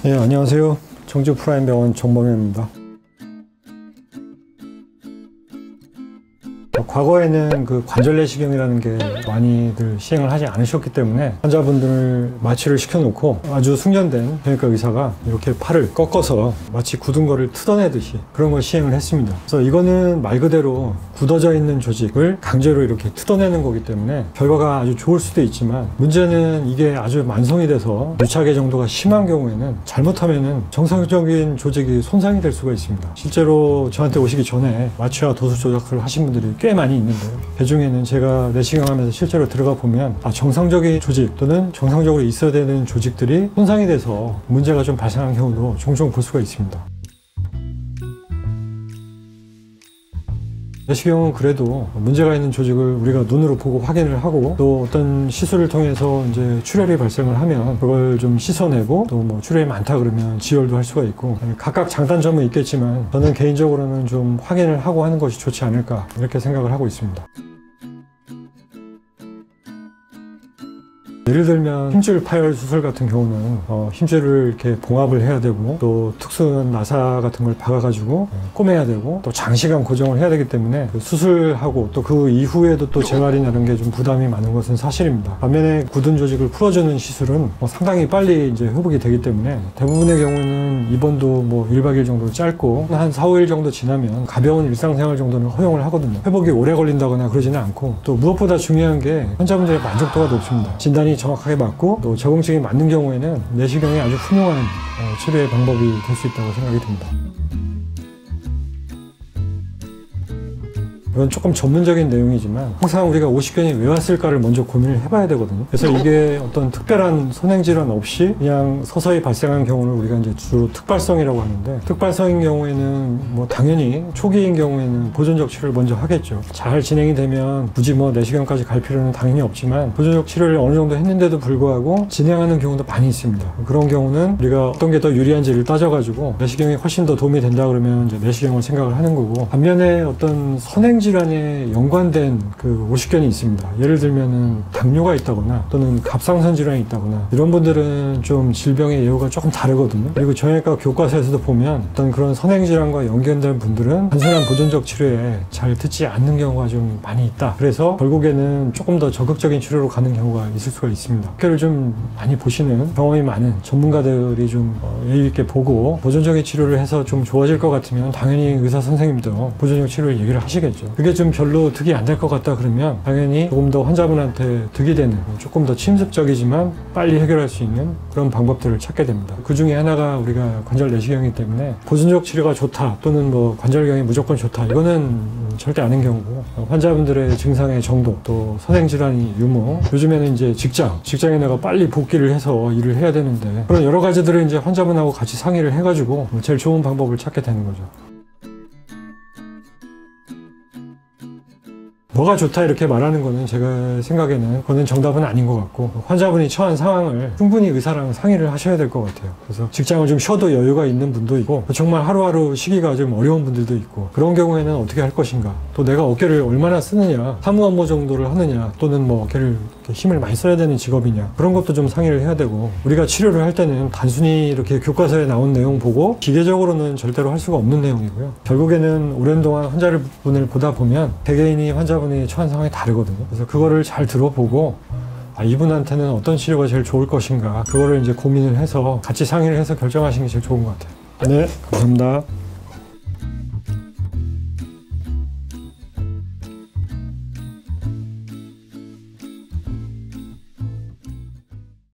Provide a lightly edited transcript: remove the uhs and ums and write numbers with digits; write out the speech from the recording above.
네, 안녕하세요. 청주 프라임병원 정범현입니다. 과거에는 그 관절 내시경이라는 게 많이들 시행을 하지 않으셨기 때문에 환자분들을 마취를 시켜놓고 아주 숙련된 정형외과 의사가 이렇게 팔을 꺾어서 마치 굳은 거를 뜯어내듯이 그런 걸 시행을 했습니다. 그래서 이거는 말 그대로 굳어져 있는 조직을 강제로 이렇게 뜯어내는 거기 때문에 결과가 아주 좋을 수도 있지만, 문제는 이게 아주 만성이 돼서 유착의 정도가 심한 경우에는 잘못하면은 정상적인 조직이 손상이 될 수가 있습니다. 실제로 저한테 오시기 전에 마취와 도수 조작을 하신 분들이 꽤 많이 있는데요. 그 중에는 제가 내시경 하면서 실제로 들어가 보면 정상적인 조직 또는 정상적으로 있어야 되는 조직들이 손상이 돼서 문제가 좀 발생한 경우도 종종 볼 수가 있습니다. 내시경은 그래도 문제가 있는 조직을 우리가 눈으로 보고 확인을 하고, 또 어떤 시술을 통해서 이제 출혈이 발생을 하면 그걸 좀 씻어내고, 또 뭐 출혈이 많다 그러면 지혈도 할 수가 있고, 각각 장단점은 있겠지만 저는 개인적으로는 좀 확인을 하고 하는 것이 좋지 않을까 이렇게 생각을 하고 있습니다. 예를 들면 힘줄 파열 수술 같은 경우는 힘줄을 이렇게 봉합을 해야 되고, 또 특수한 나사 같은 걸 박아가지고 꼬매야 되고, 또 장시간 고정을 해야 되기 때문에 그 수술하고 또 그 이후에도 또 재활이라는 게 좀 부담이 많은 것은 사실입니다. 반면에 굳은 조직을 풀어주는 시술은 상당히 빨리 이제 회복이 되기 때문에 대부분의 경우는 입원도 뭐 1박 2일 정도 짧고 한 4, 5일 정도 지나면 가벼운 일상생활 정도는 허용을 하거든요. 회복이 오래 걸린다거나 그러지는 않고, 또 무엇보다 중요한 게 환자분들의 만족도가 높습니다. 진단이 정확하게 맞고 또 적응증이 맞는 경우에는 내시경이 아주 훌륭한 치료의 방법이 될 수 있다고 생각이 듭니다. 이건 조금 전문적인 내용이지만 항상 우리가 오십견이 왜 왔을까를 먼저 고민을 해봐야 되거든요. 그래서 이게 어떤 특별한 선행질환 없이 그냥 서서히 발생한 경우를 우리가 이제 주로 특발성이라고 하는데, 특발성인 경우에는 뭐 당연히 초기인 경우에는 보존적 치료를 먼저 하겠죠. 잘 진행이 되면 굳이 뭐 내시경까지 갈 필요는 당연히 없지만, 보존적 치료를 어느 정도 했는데도 불구하고 진행하는 경우도 많이 있습니다. 그런 경우는 우리가 어떤 게 더 유리한지를 따져가지고 내시경이 훨씬 더 도움이 된다 그러면 이제 내시경을 생각을 하는 거고, 반면에 어떤 선행 질환에 연관된 그 오십견이 있습니다. 예를 들면은 당뇨가 있다거나 또는 갑상선 질환이 있다거나, 이런 분들은 좀 질병의 예후가 조금 다르거든요. 그리고 정형외과 교과서에서도 보면 어떤 그런 선행 질환과 연관된 분들은 단순한 보존적 치료에 잘 듣지 않는 경우가 좀 많이 있다. 그래서 결국에는 조금 더 적극적인 치료로 가는 경우가 있을 수가 있습니다. 학회를 좀 많이 보시는 경험이 많은 전문가들이 좀 예의 있게 보고 보존적인 치료를 해서 좀 좋아질 것 같으면 당연히 의사 선생님도 보존적 치료를 얘기를 하시겠죠. 그게 좀 별로 득이 안 될 것 같다 그러면 당연히 조금 더 환자분한테 득이 되는, 조금 더 침습적이지만 빨리 해결할 수 있는 그런 방법들을 찾게 됩니다. 그 중에 하나가 우리가 관절 내시경이기 때문에 보존적 치료가 좋다 또는 뭐 관절경이 무조건 좋다, 이거는 절대 아닌 경우고, 환자분들의 증상의 정도, 또 선행질환이 유무, 요즘에는 이제 직장에 내가 빨리 복귀를 해서 일을 해야 되는데, 그런 여러 가지들을 이제 환자분하고 같이 상의를 해가지고 제일 좋은 방법을 찾게 되는 거죠. 뭐가 좋다 이렇게 말하는 거는 제가 생각에는 그거는 정답은 아닌 것 같고, 환자분이 처한 상황을 충분히 의사랑 상의를 하셔야 될 것 같아요. 그래서 직장을 좀 쉬어도 여유가 있는 분도 있고, 정말 하루하루 쉬기가 좀 어려운 분들도 있고, 그런 경우에는 어떻게 할 것인가, 또 내가 어깨를 얼마나 쓰느냐, 사무 업무 정도를 하느냐, 또는 뭐 어깨를 힘을 많이 써야 되는 직업이냐, 그런 것도 좀 상의를 해야 되고, 우리가 치료를 할 때는 단순히 이렇게 교과서에 나온 내용 보고 기계적으로는 절대로 할 수가 없는 내용이고요. 결국에는 오랜 동안 환자분을 보다 보면 개개인이 환자분이 처한 상황이 다르거든요. 그래서 그거를 잘 들어보고 이분한테는 어떤 치료가 제일 좋을 것인가, 그거를 이제 고민을 해서 같이 상의를 해서 결정하시는 게 제일 좋은 것 같아요. 네, 감사합니다.